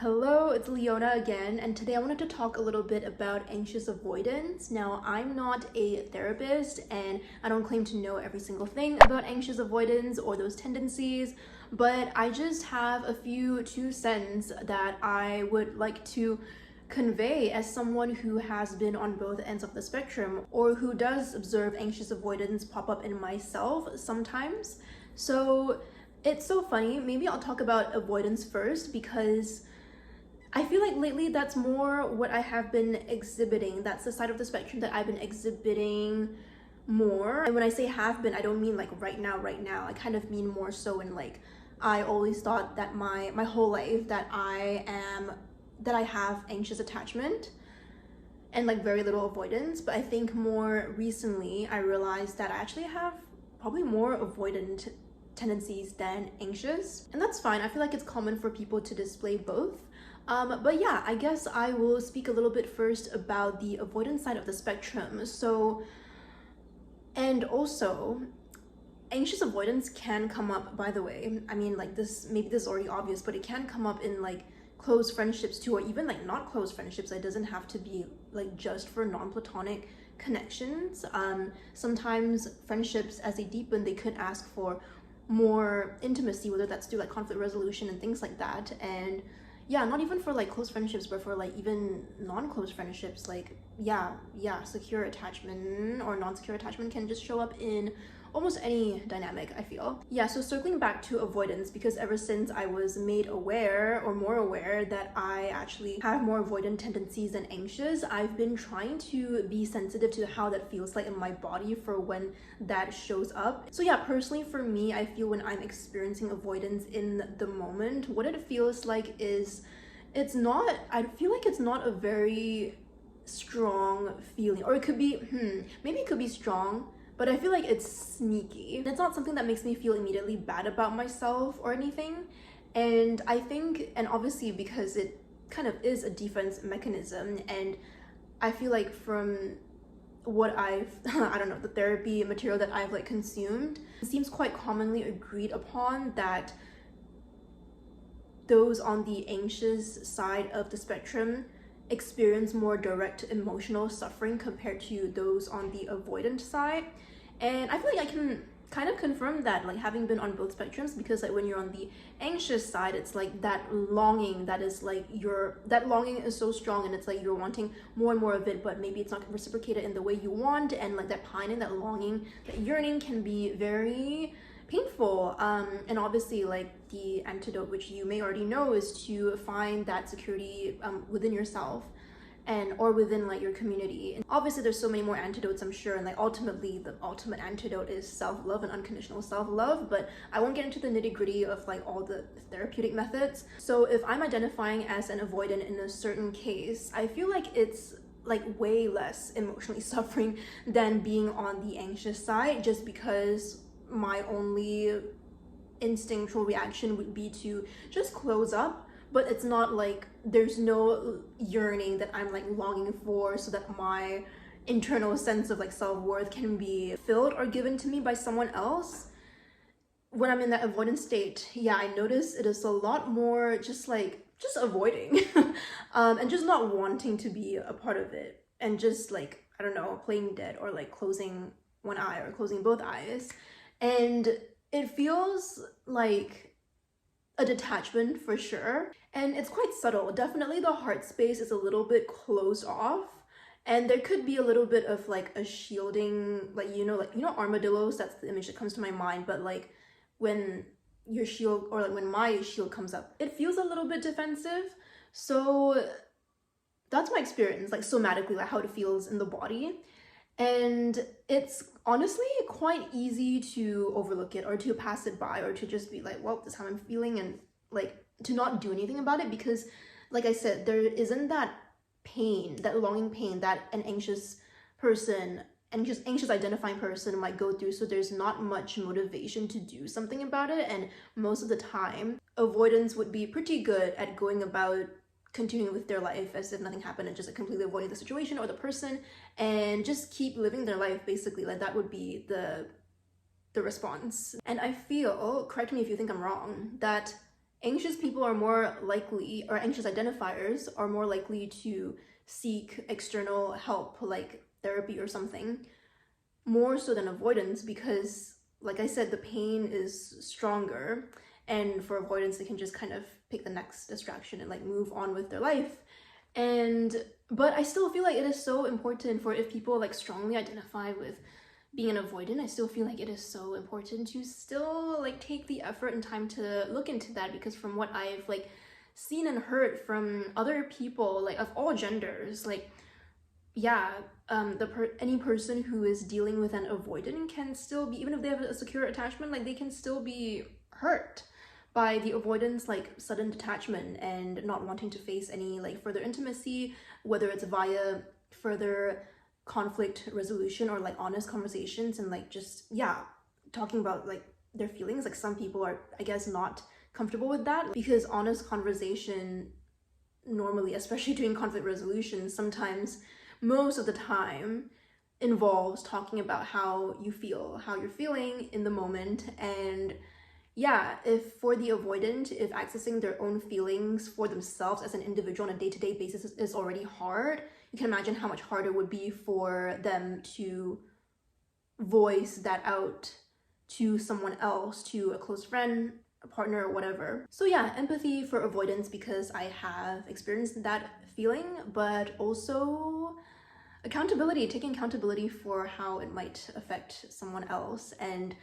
Hello, it's Leona again, and today I wanted to talk a little bit about anxious avoidance. Now, I'm not a therapist and I don't claim to know every single thing about anxious avoidance or those tendencies, but I just have a few 2 cents that I would like to convey as someone who has been on both ends of the spectrum or who does observe anxious avoidance pop up in myself sometimes. So it's so funny. Maybe I'll talk about avoidance first because I feel like lately that's more what I have been exhibiting. That's the side of the spectrum that I've been exhibiting more. And when I say have been, I don't mean like right now. I kind of mean more so in like, I always thought that my whole life that I have anxious attachment and like very little avoidance. But I think more recently I realized that I actually have probably more avoidant tendencies than anxious, and that's fine. I feel like it's common for people to display both. But yeah, I guess I will speak a little bit first about the avoidance side of the spectrum. And also, anxious avoidance can come up, by the way. I mean, like this, maybe this is already obvious, but it can come up in like close friendships too, or even like not close friendships. It doesn't have to be like just for non-platonic connections. Sometimes friendships, as they deepen, they could ask for more intimacy, whether that's through like conflict resolution and things like that. And yeah, not even for like close friendships, but for like even non-close friendships, like yeah, secure attachment or non-secure attachment can just show up in almost any dynamic, I feel. Yeah, so circling back to avoidance, because ever since I was made aware or more aware that I actually have more avoidant tendencies than anxious, I've been trying to be sensitive to how that feels like in my body for when that shows up. So yeah, personally for me, I feel when I'm experiencing avoidance in the moment, what it feels like is I feel like it's not a very strong feeling, or it could be, maybe it could be strong, but I feel like it's sneaky. It's not something that makes me feel immediately bad about myself or anything. And I think, and obviously because it kind of is a defense mechanism, and I feel like from what I've, I don't know, the therapy material that I've like consumed, it seems quite commonly agreed upon that those on the anxious side of the spectrum experience more direct emotional suffering compared to those on the avoidant side. And I feel like I can kind of confirm that, like having been on both spectrums, because like when you're on the anxious side, it's like that longing that is like that longing is so strong, and it's like you're wanting more and more of it, but maybe it's not reciprocated in the way you want, and like that pining, that longing, that yearning can be very painful. And obviously like the antidote, which you may already know, is to find that security within yourself or within like your community. And obviously there's so many more antidotes, I'm sure, and like ultimately the ultimate antidote is self-love and unconditional self-love, but I won't get into the nitty-gritty of like all the therapeutic methods. So if I'm identifying as an avoidant in a certain case, I feel like it's like way less emotionally suffering than being on the anxious side, just because my only instinctual reaction would be to just close up. But it's not like there's no yearning that I'm like longing for, so that my internal sense of like self-worth can be filled or given to me by someone else. When I'm in that avoidance state, yeah, I notice it is a lot more just avoiding and just not wanting to be a part of it, and just like, I don't know, playing dead, or like closing one eye or closing both eyes. And it feels like a detachment for sure, and it's quite subtle. Definitely the heart space is a little bit closed off, and there could be a little bit of like a shielding, like armadillos, that's the image that comes to my mind. But like when your shield, or like when my shield comes up, it feels a little bit defensive. So that's my experience, like somatically, like how it feels in the body. And it's honestly quite easy to overlook it, or to pass it by, or to just be like, well, this is how I'm feeling, and like to not do anything about it, because like I said, there isn't that pain, that longing pain that an anxious person and just anxious identifying person might go through. So there's not much motivation to do something about it, and most of the time avoidance would be pretty good at going about continuing with their life as if nothing happened, and just like completely avoiding the situation or the person, and just keep living their life, basically. Like that would be the response. And I feel, correct me if you think I'm wrong, that anxious people are more likely, or anxious identifiers are more likely to seek external help like therapy or something, more so than avoidance, because like I said, the pain is stronger, and for avoidance they can just kind of pick the next distraction and like move on with their life. But I still feel like it is so important for, if people like strongly identify with being an avoidant, I still feel like it is so important to still like take the effort and time to look into that, because from what I've like seen and heard from other people like of all genders, like yeah, any person who is dealing with an avoidant can still be, even if they have a secure attachment, like they can still be hurt by the avoidance, like sudden detachment and not wanting to face any like further intimacy, whether it's via further conflict resolution or like honest conversations, and like just, yeah, talking about like their feelings. Like some people are, I guess, not comfortable with that, because honest conversation normally, especially during conflict resolution, sometimes, most of the time, involves talking about how you feel, how you're feeling in the moment. And yeah, if for the avoidant, if accessing their own feelings for themselves as an individual on a day-to-day basis is already hard, you can imagine how much harder it would be for them to voice that out to someone else, to a close friend, a partner, or whatever. So yeah, empathy for avoidance, because I have experienced that feeling, but also accountability, taking accountability for how it might affect someone else. And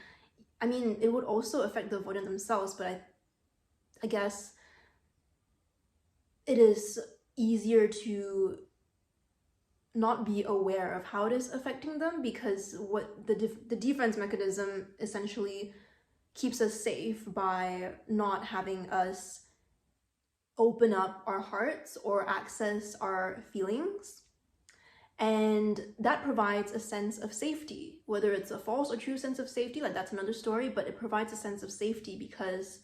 I mean, it would also affect the avoidant themselves, but I guess it is easier to not be aware of how it is affecting them, because what the defense mechanism essentially keeps us safe by not having us open up our hearts or access our feelings. And that provides a sense of safety, whether it's a false or true sense of safety, like that's another story, but it provides a sense of safety because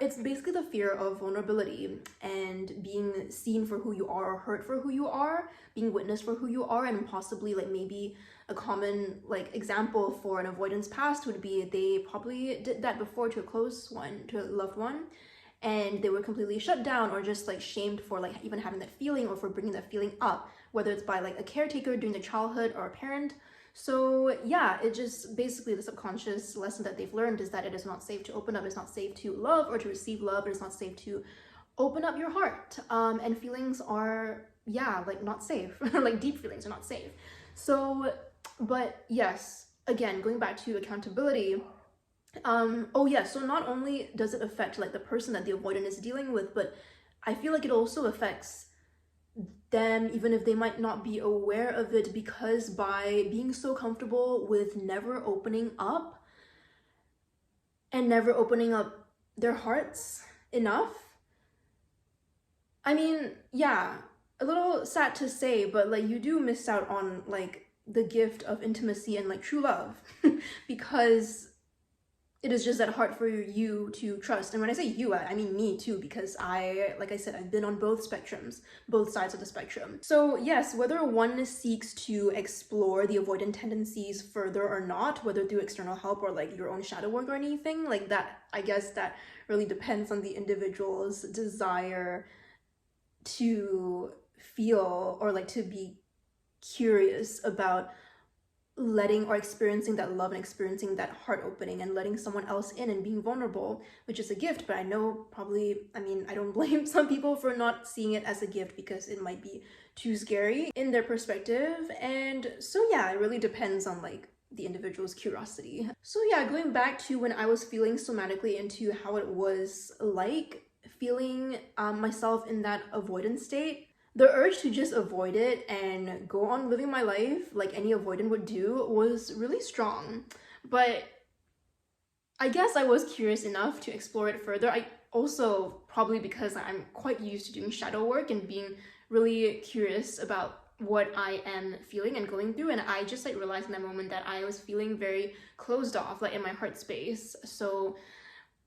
it's basically the fear of vulnerability and being seen for who you are, or hurt for who you are, being witnessed for who you are. And possibly like maybe a common like example for an avoidance past would be they probably did that before to a close one, to a loved one, and they were completely shut down or just like shamed for like even having that feeling, or for bringing that feeling up, whether it's by like a caretaker during their childhood or a parent. So yeah, it just basically, the subconscious lesson that they've learned is that it is not safe to open up, it's not safe to love or to receive love, it's not safe to open up your heart. And feelings are, yeah, like not safe. Like deep feelings are not safe. So, but yes, again, going back to accountability, oh yeah, so not only does it affect like the person that the avoidant is dealing with, but I feel like it also affects them, even if they might not be aware of it, because by being so comfortable with never opening up and never opening up their hearts enough, I mean, yeah, a little sad to say, but like you do miss out on like the gift of intimacy and like true love because it is just that hard for you to trust. And when I say you, I mean me too, because like I said, I've been on both spectrums, both sides of the spectrum. So yes, whether one seeks to explore the avoidant tendencies further or not, whether through external help or like your own shadow work or anything like that, I guess that really depends on the individual's desire to feel or like to be curious about letting or experiencing that love and experiencing that heart opening and letting someone else in and being vulnerable, which is a gift. But I know probably, I mean, I don't blame some people for not seeing it as a gift because it might be too scary in their perspective. And so yeah, it really depends on like the individual's curiosity. So yeah, going back to when I was feeling somatically into how it was like feeling myself in that avoidance state, the urge to just avoid it and go on living my life like any avoidant would do was really strong. But I guess I was curious enough to explore it further. I also, probably because I'm quite used to doing shadow work and being really curious about what I am feeling and going through, and I just like realized in that moment that I was feeling very closed off, like in my heart space. So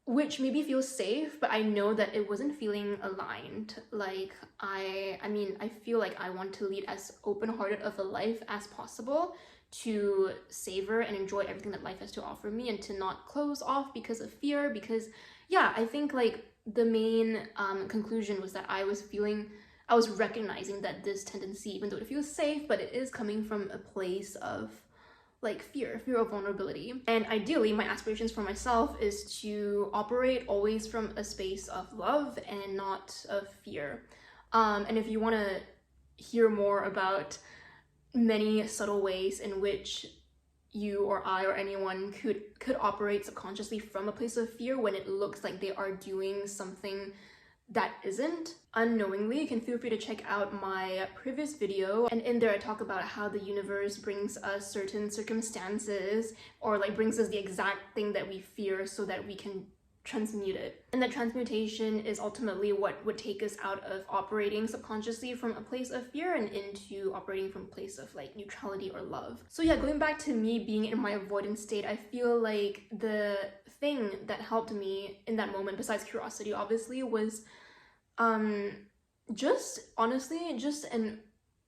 which maybe feels safe, but I know that it wasn't feeling aligned. Like I mean, I feel like I want to lead as open-hearted of a life as possible, to savor and enjoy everything that life has to offer me, and to not close off because of fear, because yeah, I think like the main conclusion was that I was recognizing that this tendency, even though it feels safe, but it is coming from a place of like fear of vulnerability. And ideally, my aspirations for myself is to operate always from a space of love and not of fear. And if you want to hear more about many subtle ways in which you or I or anyone could operate subconsciously from a place of fear when it looks like they are doing something that isn't unknowingly, you can feel free to check out my previous video, and in there I talk about how the universe brings us certain circumstances or like brings us the exact thing that we fear so that we can transmute it. And that transmutation is ultimately what would take us out of operating subconsciously from a place of fear and into operating from a place of like neutrality or love. So yeah, going back to me being in my avoidance state, I feel like the thing that helped me in that moment, besides curiosity obviously, was just honestly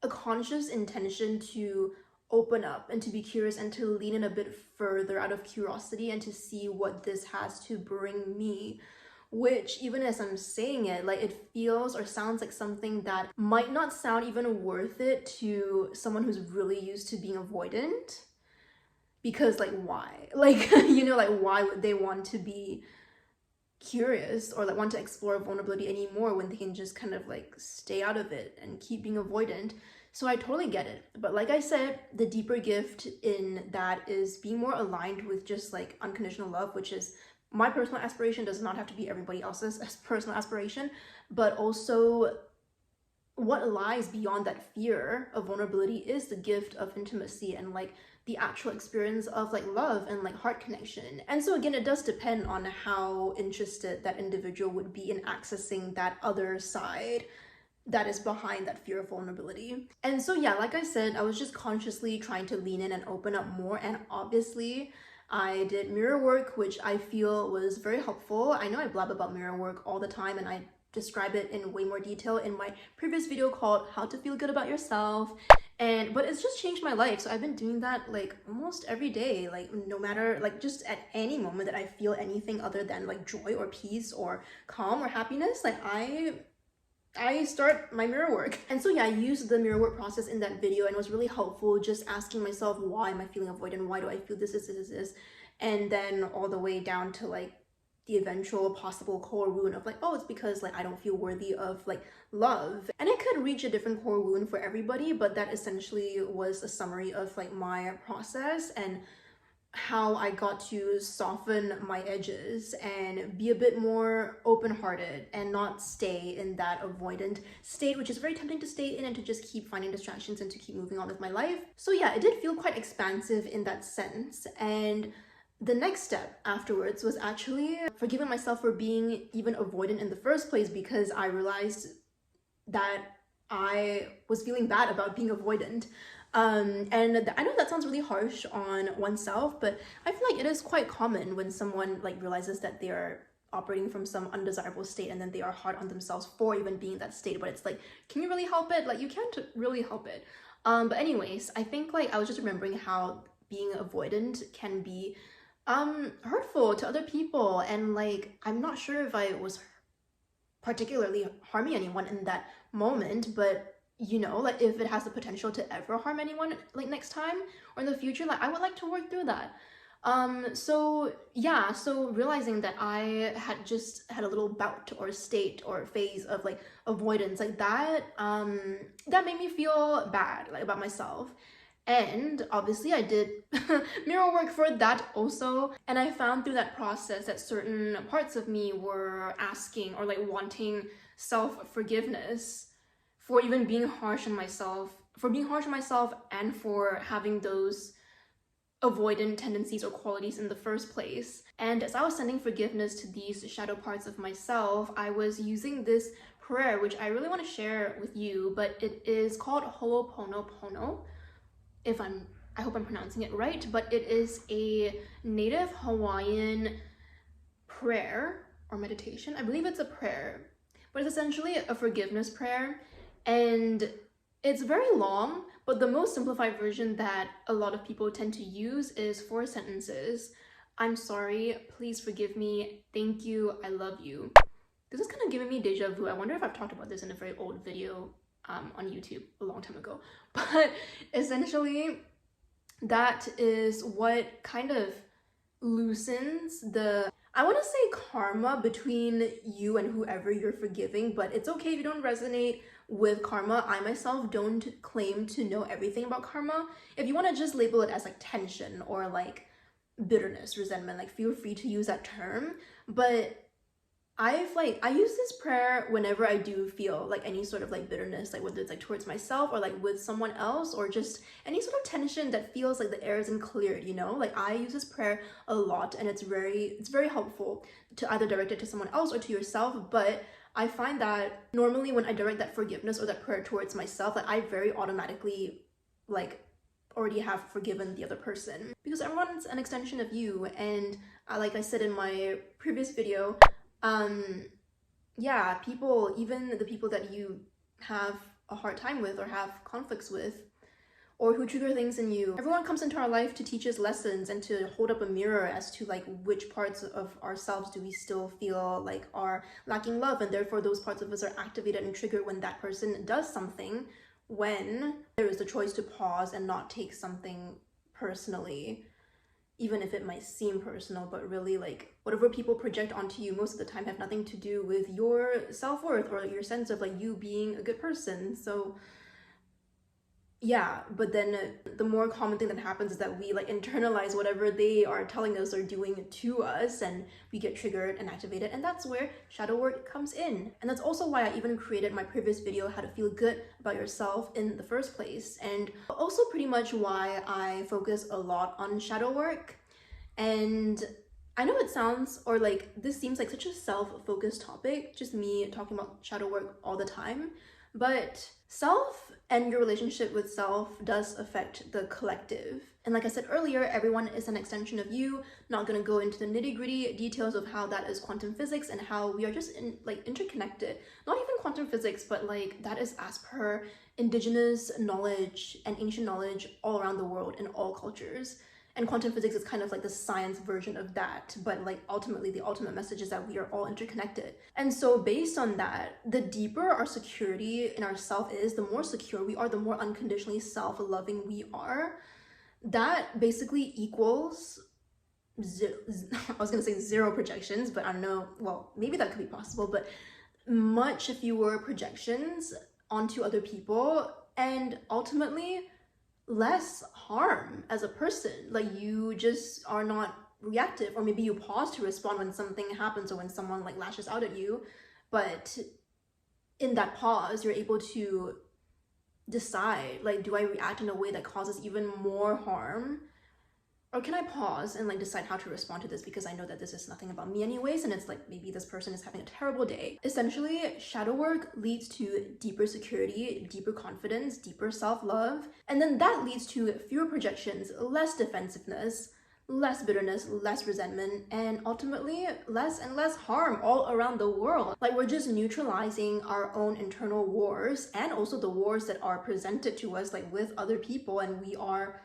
a conscious intention to open up and to be curious and to lean in a bit further out of curiosity and to see what this has to bring me, which even as I'm saying it, like it feels or sounds like something that might not sound even worth it to someone who's really used to being avoidant, because like why, like you know, like why would they want to be curious or like want to explore vulnerability anymore when they can just kind of like stay out of it and keep being avoidant? So I totally get it. But like I said, the deeper gift in that is being more aligned with just like unconditional love, which is my personal aspiration. Does not have to be everybody else's personal aspiration, but also what lies beyond that fear of vulnerability is the gift of intimacy and like the actual experience of like love and like heart connection. And so again, it does depend on how interested that individual would be in accessing that other side that is behind that fear of vulnerability. And so yeah, like I said, I was just consciously trying to lean in and open up more, and obviously I did mirror work, which I feel was very helpful. I know I blab about mirror work all the time and I describe it in way more detail in my previous video called How to Feel Good About Yourself, but it's just changed my life. So I've been doing that like almost every day, like no matter, like just at any moment that I feel anything other than like joy or peace or calm or happiness, like I start my mirror work. And so yeah, I used the mirror work process in that video and it was really helpful, just asking myself, why am I feeling avoidant? Why do I feel this? And then all the way down to like the eventual possible core wound of like, oh, it's because like I don't feel worthy of like love. And it could reach a different core wound for everybody, but that essentially was a summary of like my process and how I got to soften my edges and be a bit more open-hearted and not stay in that avoidant state, which is very tempting to stay in and to just keep finding distractions and to keep moving on with my life. So yeah, it did feel quite expansive in that sense. And the next step afterwards was actually forgiving myself for being even avoidant in the first place, because I realized that I was feeling bad about being avoidant. And I know that sounds really harsh on oneself, but I feel like it is quite common when someone like realizes that they are operating from some undesirable state and then they are hard on themselves for even being in that state. But it's like, can you really help it? Like, you can't really help it. But anyways, I think like I was just remembering how being avoidant can be hurtful to other people, and like I'm not sure if I was particularly harming anyone in that moment, but you know, like if it has the potential to ever harm anyone like next time or in the future, like I would like to work through that. So yeah, so realizing that I had just had a little bout or state or phase of like avoidance like that, that made me feel bad like about myself. And obviously I did mirror work for that also. And I found through that process that certain parts of me were asking or like wanting self-forgiveness for even being harsh on myself, and for having those avoidant tendencies or qualities in the first place. And as I was sending forgiveness to these shadow parts of myself, I was using this prayer, which I really want to share with you, but it is called Ho'oponopono. I hope I'm pronouncing it right, but it is a native Hawaiian prayer or meditation. I believe it's a prayer, but it's essentially a forgiveness prayer. And it's very long, but the most simplified version that a lot of people tend to use is 4 sentences. I'm sorry, please forgive me, thank you, I love you. This is kind of giving me deja vu. I wonder if I've talked about this in a very old video on YouTube a long time ago. But essentially, that is what kind of loosens the, I want to say, karma between you and whoever you're forgiving, but it's okay if you don't resonate with karma. I myself don't claim to know everything about karma. If you want to just label it as like tension or like bitterness, resentment, like feel free to use that term. But I use this prayer whenever I do feel like any sort of like bitterness, like whether it's like towards myself or like with someone else, or just any sort of tension that feels like the air isn't cleared, you know? Like I use this prayer a lot, and it's very helpful to either direct it to someone else or to yourself. But I find that normally when I direct that forgiveness or that prayer towards myself, like I very automatically like already have forgiven the other person, because everyone's an extension of you. And like I said in my previous video, yeah, people, even the people that you have a hard time with or have conflicts with, or who trigger things in you, everyone comes into our life to teach us lessons and to hold up a mirror as to like which parts of ourselves do we still feel like are lacking love, and therefore those parts of us are activated and triggered when that person does something, when there is the choice to pause and not take something personally, even if it might seem personal. But really, like, whatever people project onto you most of the time have nothing to do with your self-worth or your sense of like you being a good person. So yeah, but then the more common thing that happens is that we like internalize whatever they are telling us or doing to us, and we get triggered and activated, and that's where shadow work comes in. And that's also why I even created my previous video, how to feel good about yourself in the first place, and also pretty much why I focus a lot on shadow work. And I know it sounds, or like this seems like such a self-focused topic, just me talking about shadow work all the time, but self and your relationship with self does affect the collective. And like I said earlier, everyone is an extension of you. Not gonna go into the nitty-gritty details of how that is quantum physics and how we are just interconnected. Not even quantum physics, but like that is as per indigenous knowledge and ancient knowledge all around the world in all cultures. And quantum physics is kind of like the science version of that, but like ultimately the ultimate message is that we are all interconnected. And so based on that, the deeper our security in ourself is, the more secure we are, the more unconditionally self-loving we are. That basically equals I was gonna say zero projections, but I don't know, well, maybe that could be possible, but much fewer projections onto other people, and ultimately less harm as a person. Like you just are not reactive, or maybe you pause to respond when something happens or when someone like lashes out at you, but in that pause you're able to decide, like, do I react in a way that causes even more harm, or can I pause and like decide how to respond to this, because I know that this is nothing about me anyways, and it's like maybe this person is having a terrible day. Essentially, shadow work leads to deeper security, deeper confidence, deeper self-love, and then that leads to fewer projections, less defensiveness, less bitterness, less resentment, and ultimately less and less harm all around the world. Like we're just neutralizing our own internal wars, and also the wars that are presented to us like with other people, and we are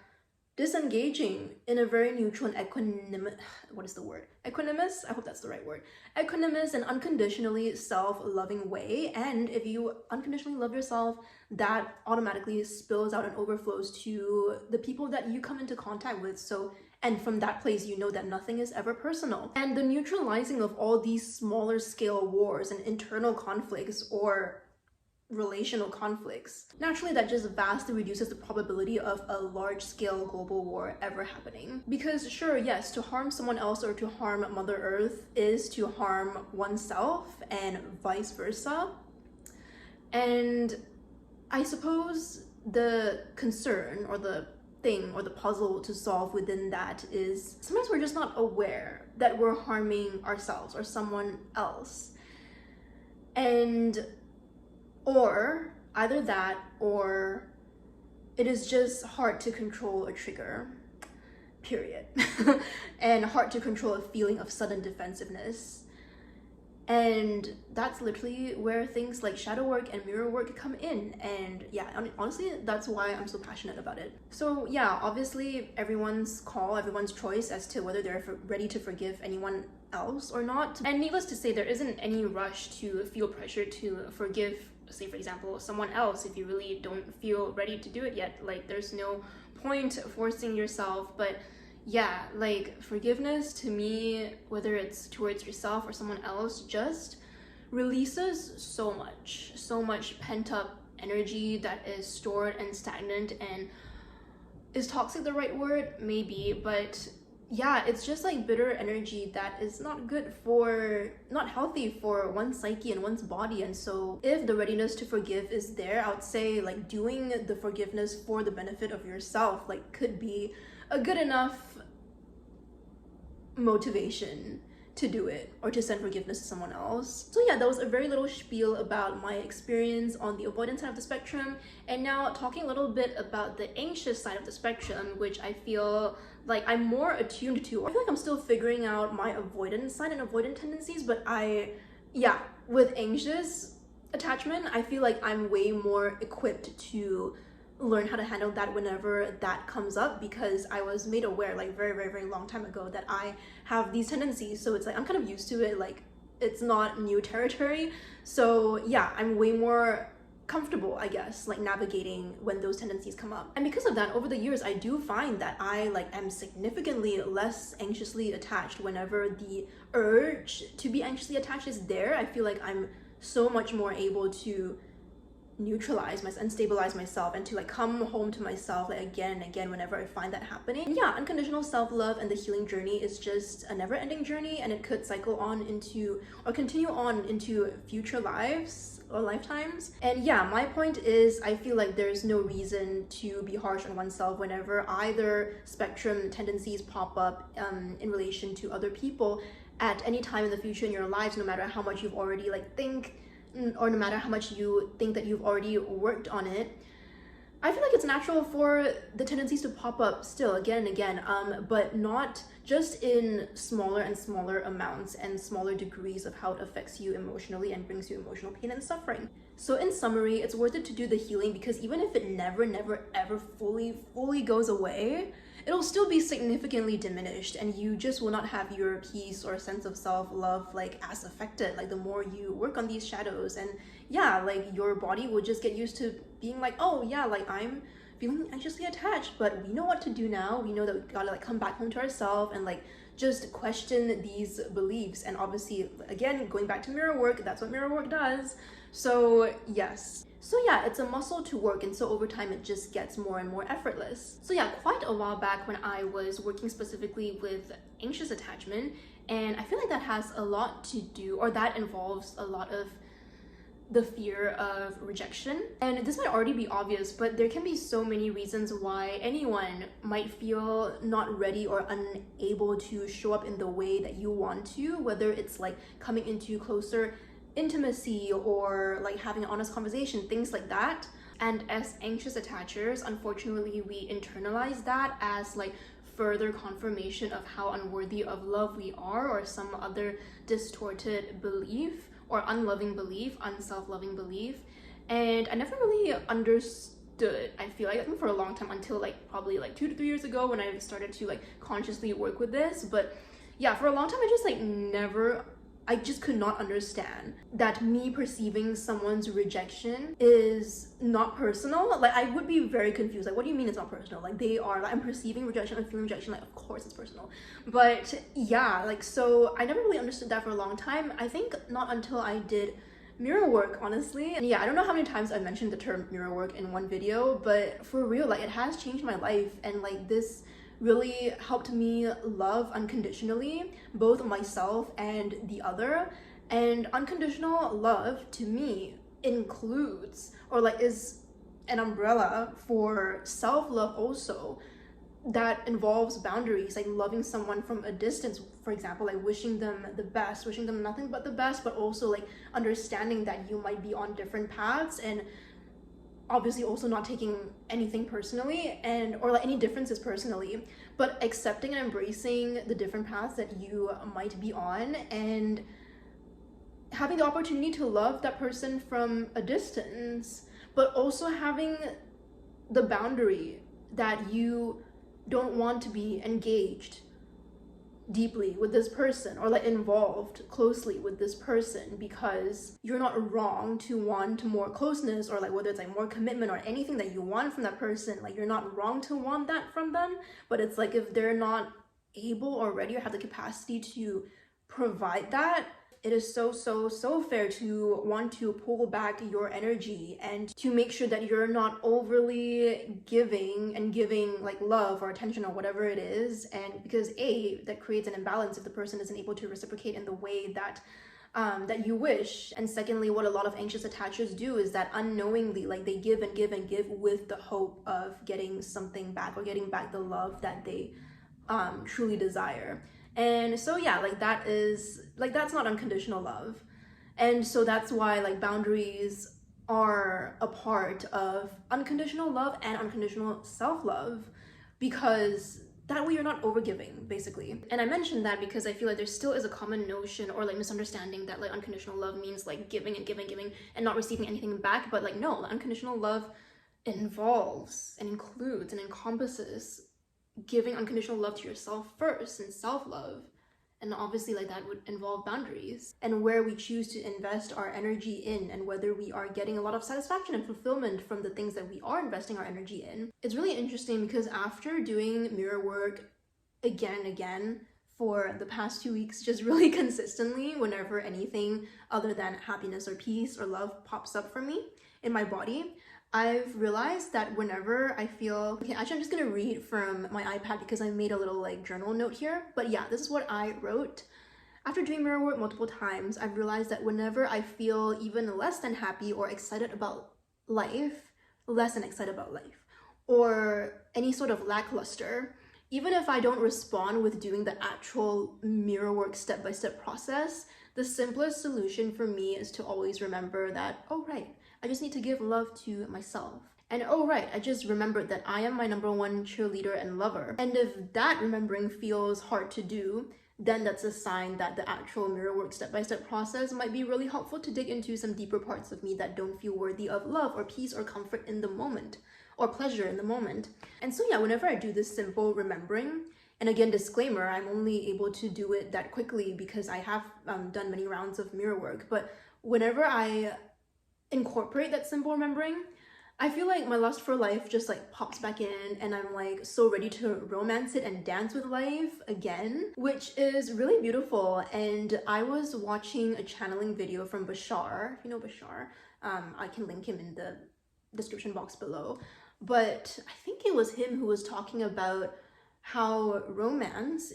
disengaging in a very neutral and equanimous, what is the word? Equanimous? I hope that's the right word. Equanimous and unconditionally self-loving way. And if you unconditionally love yourself, that automatically spills out and overflows to the people that you come into contact with. So, and from that place, you know that nothing is ever personal. And the neutralizing of all these smaller scale wars and internal conflicts or relational conflicts, naturally that just vastly reduces the probability of a large-scale global war ever happening. Because sure, yes, to harm someone else or to harm Mother Earth is to harm oneself, and vice versa. And I suppose the concern or the thing or the puzzle to solve within that is sometimes we're just not aware that we're harming ourselves or someone else. And or either that, or it is just hard to control a trigger, period. And hard to control a feeling of sudden defensiveness. And that's literally where things like shadow work and mirror work come in. And yeah, honestly, that's why I'm so passionate about it. So yeah, obviously everyone's call, everyone's choice as to whether they're ready to forgive anyone else or not. And needless to say, there isn't any rush to feel pressure to forgive, say for example, someone else if you really don't feel ready to do it yet. Like, there's no point forcing yourself. But yeah, like, forgiveness to me, whether it's towards yourself or someone else, just releases so much pent-up energy that is stored and stagnant. And is toxic the right word? Maybe, but yeah, it's just like bitter energy that is not good for, not healthy for one's psyche and one's body. And so if the readiness to forgive is there, I would say like doing the forgiveness for the benefit of yourself like could be a good enough motivation to do it or to send forgiveness to someone else. So yeah, that was a very little spiel about my experience on the avoidance side of the spectrum. And now talking a little bit about the anxious side of the spectrum, which I feel like I'm more attuned to. I feel like I'm still figuring out my avoidance side and avoidant tendencies, but with anxious attachment, I feel like I'm way more equipped to learn how to handle that whenever that comes up, because I was made aware like very long time ago that I have these tendencies. So it's like I'm kind of used to it, like it's not new territory. So yeah, I'm way more comfortable, I guess, like navigating when those tendencies come up. And because of that, over the years I do find that I like am significantly less anxiously attached whenever the urge to be anxiously attached is there. I feel like I'm so much more able to neutralize myself and stabilize myself, and to like come home to myself like again and again whenever I find that happening. And yeah, unconditional self-love and the healing journey is just a never-ending journey, and it could cycle on into or continue on into future lives or lifetimes. And yeah, my point is I feel like there's no reason to be harsh on oneself whenever either spectrum tendencies pop up in relation to other people at any time in the future in your lives, no matter how much you've already or no matter how much you think that you've already worked on it. I feel like it's natural for the tendencies to pop up still again and again, but not just in smaller and smaller amounts and smaller degrees of how it affects you emotionally and brings you emotional pain and suffering. So in summary, it's worth it to do the healing, because even if it never ever fully goes away, it'll still be significantly diminished, and you just will not have your peace or sense of self-love like as affected, like the more you work on these shadows. And yeah, like your body will just get used to being like, oh yeah, like I'm feeling anxiously attached, but we know what to do now. We know that we gotta like come back home to ourselves and like just question these beliefs. And obviously, again, going back to mirror work, that's what mirror work does. So yes. So yeah, it's a muscle to work, and so over time it just gets more and more effortless. So yeah, quite a while back when I was working specifically with anxious attachment, and I feel like that has a lot to do, or that involves a lot of the fear of rejection. And this might already be obvious, but there can be so many reasons why anyone might feel not ready or unable to show up in the way that you want to, whether it's like coming into closer intimacy or like having an honest conversation, things like that. And as anxious attachers, unfortunately, we internalize that as like further confirmation of how unworthy of love we are, or some other distorted belief or unloving belief, unself-loving belief. And I never really understood, I feel like, for a long time, until like probably like 2 to 3 years ago when I started to like consciously work with this. But yeah, for a long time I just could not understand that me perceiving someone's rejection is not personal. Like, I would be very confused. Like, what do you mean it's not personal? Like, they are, like, I'm perceiving rejection, I'm feeling rejection, like, of course it's personal. But yeah, like, so I never really understood that for a long time. I think not until I did mirror work, honestly. And yeah, I don't know how many times I've mentioned the term mirror work in one video, but for real, like, it has changed my life. And like, this really helped me love unconditionally, both myself and the other. And unconditional love to me includes, or like is an umbrella for self-love also, that involves boundaries, like loving someone from a distance, for example, like wishing them the best, wishing them nothing but the best, but also like understanding that you might be on different paths, and obviously also not taking anything personally, and or like any differences personally, but accepting and embracing the different paths that you might be on. And having the opportunity to love that person from a distance, but also having the boundary that you don't want to be engaged deeply with this person or like involved closely with this person, because you're not wrong to want more closeness, or like whether it's like more commitment or anything that you want from that person. Like, you're not wrong to want that from them, but it's like if they're not able already or have the capacity to provide that, it is so fair to want to pull back your energy and to make sure that you're not overly giving like love or attention or whatever it is. And because that creates an imbalance if the person isn't able to reciprocate in the way that that you wish. And secondly, what a lot of anxious attachers do is that unknowingly, like, they give and give and give with the hope of getting something back or getting back the love that they truly desire. And so yeah, like that's not unconditional love. And so that's why like boundaries are a part of unconditional love and unconditional self-love, because that way you're not overgiving, basically. And I mentioned that because I feel like there still is a common notion or like misunderstanding that like unconditional love means like giving and giving and not receiving anything back. But like, no, unconditional love involves and includes and encompasses giving unconditional love to yourself first and self-love. And obviously like that would involve boundaries and where we choose to invest our energy in, and whether we are getting a lot of satisfaction and fulfillment from the things that we are investing our energy in. It's really interesting because after doing mirror work again and again for the past 2 weeks, just really consistently, whenever anything other than happiness or peace or love pops up for me in my body, I've realized that whenever I feel, okay, actually I'm just gonna read from my iPad because I made a little like journal note here, but yeah, this is what I wrote. After doing mirror work multiple times, I've realized that whenever I feel even less than happy or excited about life, or any sort of lackluster, even if I don't respond with doing the actual mirror work step-by-step process, the simplest solution for me is to always remember that, oh right, I just need to give love to myself. And oh right, I just remembered that I am my #1 cheerleader and lover. And if that remembering feels hard to do, then that's a sign that the actual mirror work step-by-step process might be really helpful to dig into some deeper parts of me that don't feel worthy of love or peace or comfort in the moment, or pleasure in the moment. And so yeah, whenever I do this simple remembering, and again, disclaimer, I'm only able to do it that quickly because I have done many rounds of mirror work, but whenever I incorporate that simple remembering, I feel like my lust for life just like pops back in, and I'm like so ready to romance it and dance with life again, which is really beautiful. And I was watching a channeling video from Bashar. If you know Bashar, I can link him in the description box below, but I think it was him who was talking about how romance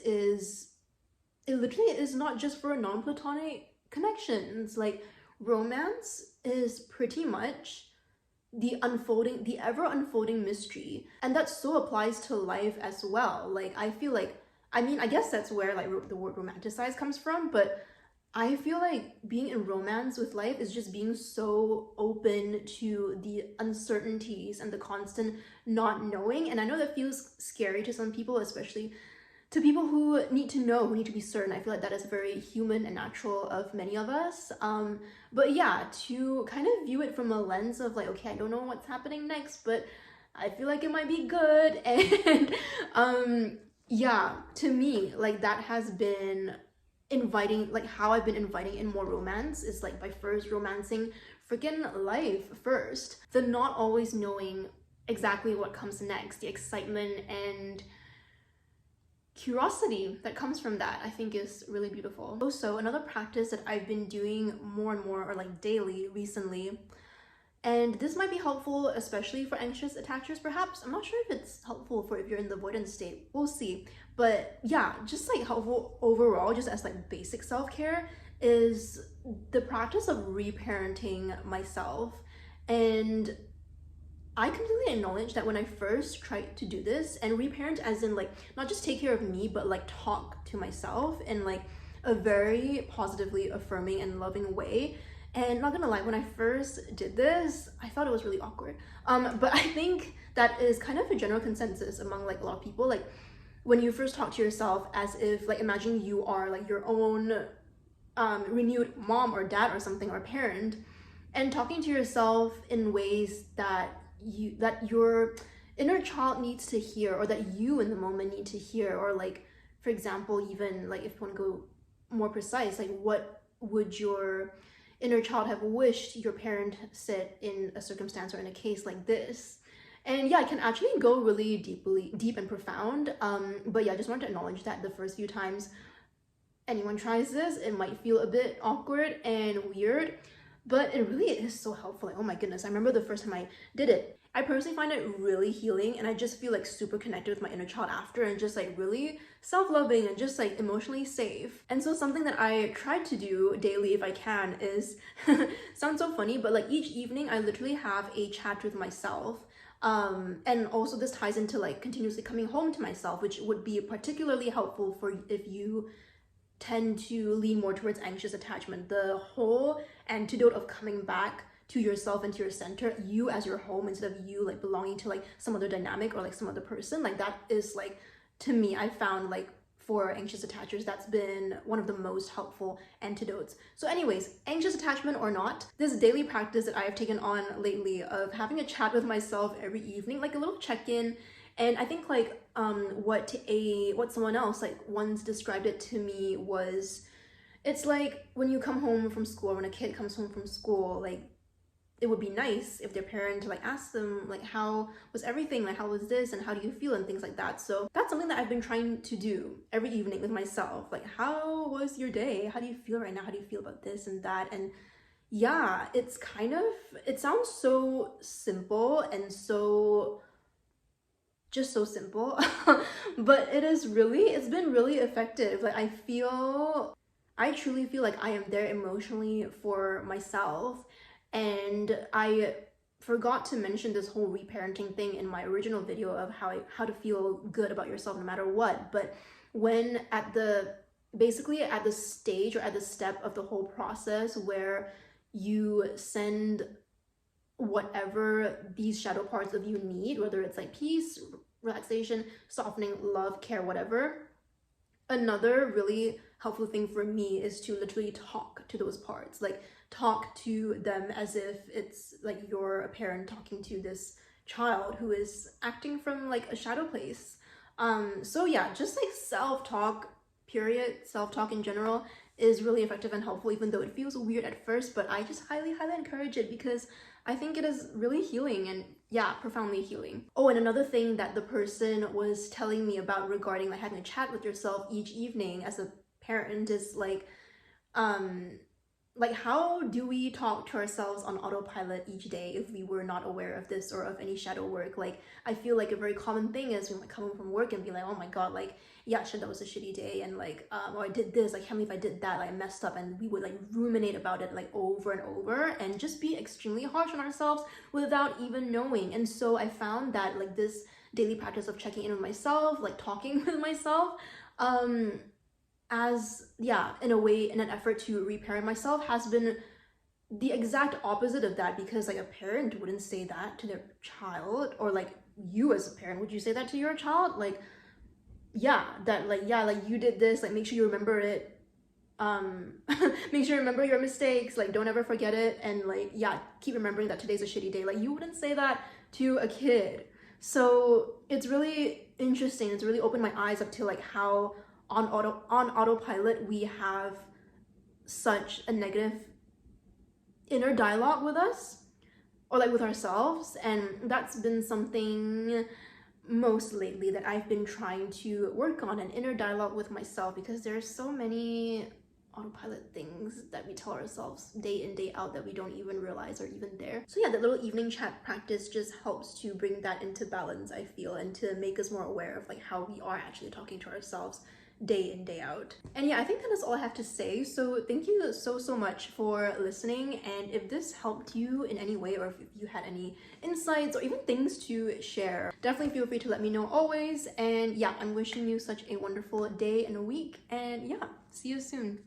literally is not just for non-platonic connections. Like, romance is pretty much the ever unfolding mystery, and that so applies to life as well. Like, I feel like, I mean, I guess that's where like the word romanticize comes from, but I feel like being in romance with life is just being so open to the uncertainties and the constant not knowing. And I know that feels scary to some people, especially to people who need to know, who need to be certain. I feel like that is very human and natural of many of us. But yeah, to kind of view it from a lens of like, okay, I don't know what's happening next, but I feel like it might be good. And yeah, to me, like, that has been inviting, like how I've been inviting in more romance is like by first romancing freaking life first. The not always knowing exactly what comes next, the excitement and curiosity that comes from that, I think is really beautiful. Also, another practice that I've been doing more and more, or like daily recently, and this might be helpful especially for anxious attachers perhaps. I'm not sure if it's helpful for if you're in the avoidance state, we'll see. But yeah, just like helpful overall, just as like basic self-care, is the practice of reparenting myself. And I completely acknowledge that when I first tried to do this, and reparent as in like not just take care of me, but like talk to myself in like a very positively affirming and loving way. And not gonna lie, when I first did this, I thought it was really awkward. But I think that is kind of a general consensus among like a lot of people. Like, when you first talk to yourself as if, like, imagine you are like your own renewed mom or dad or something, or parent, and talking to yourself in ways that your inner child needs to hear, or that you in the moment need to hear. Or like, for example, even like if you want to go more precise, like what would your inner child have wished your parent said in a circumstance or in a case like this. And yeah, it can actually go really deep and profound. But yeah, I just wanted to acknowledge that the first few times anyone tries this, it might feel a bit awkward and weird, but it really is so helpful. Like, oh my goodness, I remember the first time I did it. I personally find it really healing, and I just feel like super connected with my inner child after, and just like really self-loving and just like emotionally safe. And so something that I try to do daily if I can is sounds so funny, but like each evening I literally have a chat with myself. And also this ties into like continuously coming home to myself, which would be particularly helpful for if you tend to lean more towards anxious attachment. The whole antidote of coming back to yourself and to your center, you as your home, instead of you like belonging to like some other dynamic or like some other person, like that is like, to me, I found like for anxious attachers, that's been one of the most helpful antidotes. So anyways, anxious attachment or not, this daily practice that I have taken on lately of having a chat with myself every evening, like a little check-in. And I think like what someone else like once described it to me was, it's like when you come home from school, or when a kid comes home from school, like it would be nice if their parent like asked them like, how was everything, like how was this and how do you feel and things like that. So that's something that I've been trying to do every evening with myself, like how was your day, how do you feel right now, how do you feel about this and that. And yeah, it's kind of, it sounds so simple and so just so simple but it's been really effective. Like I truly feel like I am there emotionally for myself. And I forgot to mention this whole reparenting thing in my original video of how to feel good about yourself no matter what. But when basically at the stage or at the step of the whole process where you send whatever these shadow parts of you need, whether it's like peace, relaxation, softening, love, care, whatever, another really helpful thing for me is to literally talk to those parts, like talk to them as if it's like you're a parent talking to this child who is acting from like a shadow place. So yeah, just like self-talk, period, self-talk in general is really effective and helpful, even though it feels weird at first. But I just highly encourage it because I think it is really healing, and yeah, profoundly healing. Oh, and another thing that the person was telling me about regarding like having a chat with yourself each evening as a parent is like how do we talk to ourselves on autopilot each day if we were not aware of this or of any shadow work? Like I feel like a very common thing is we might come home from work and be like, oh my god, like yeah, shit, that was a shitty day, and like or I did this, I can't believe I did that, like I messed up, and we would like ruminate about it like over and over and just be extremely harsh on ourselves without even knowing. And so I found that like this daily practice of checking in with myself, like talking with myself, as yeah, in a way, in an effort to reparent myself, has been the exact opposite of that. Because like a parent wouldn't say that to their child, or like you as a parent, would you say that to your child? Like yeah, that like yeah, like you did this, like make sure you remember it, make sure you remember your mistakes, like don't ever forget it, and like yeah, keep remembering that today's a shitty day. Like you wouldn't say that to a kid. So it's really interesting, it's really opened my eyes up to like how on autopilot we have such a negative inner dialogue with us, or like with ourselves. And that's been something most lately that I've been trying to work on, an inner dialogue with myself, because there's so many autopilot things that we tell ourselves day in, day out that we don't even realize are even there. So yeah, that little evening chat practice just helps to bring that into balance, I feel, and to make us more aware of like how we are actually talking to ourselves day in, day out. And yeah, I think that is all I have to say. So thank you so much for listening. And if this helped you in any way, or if you had any insights or even things to share, definitely feel free to let me know always. And yeah, I'm wishing you such a wonderful day and a week. And yeah, see you soon.